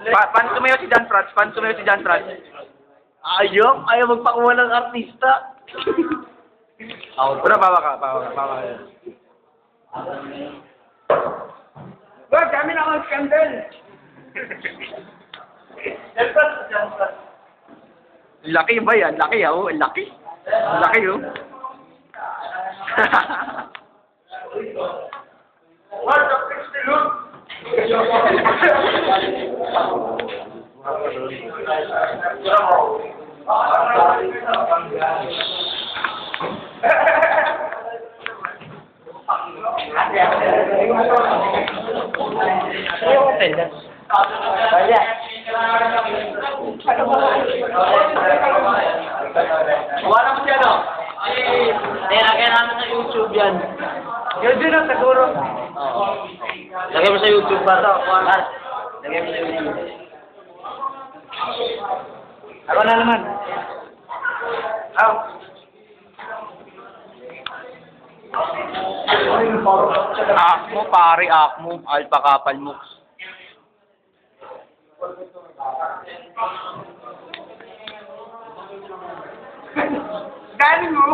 Paano sumayaw si John Franz? Paano sumayaw si John Franz? Ayaw magpakuha ng artista. Pero bawa ka. Wag, kami na ang scandal. Laki ba yan? Laki oh. Laki. Laki oh. What the fish they look? Wala mo siya, no? Nilagay namin sa YouTube yan. Yun na, siguro. Lagay mo sa YouTube ba ito? Lagay mo sa YouTube. Ako na naman. Akmo, pare, akmo. Alpha kapal mo. Galing mo.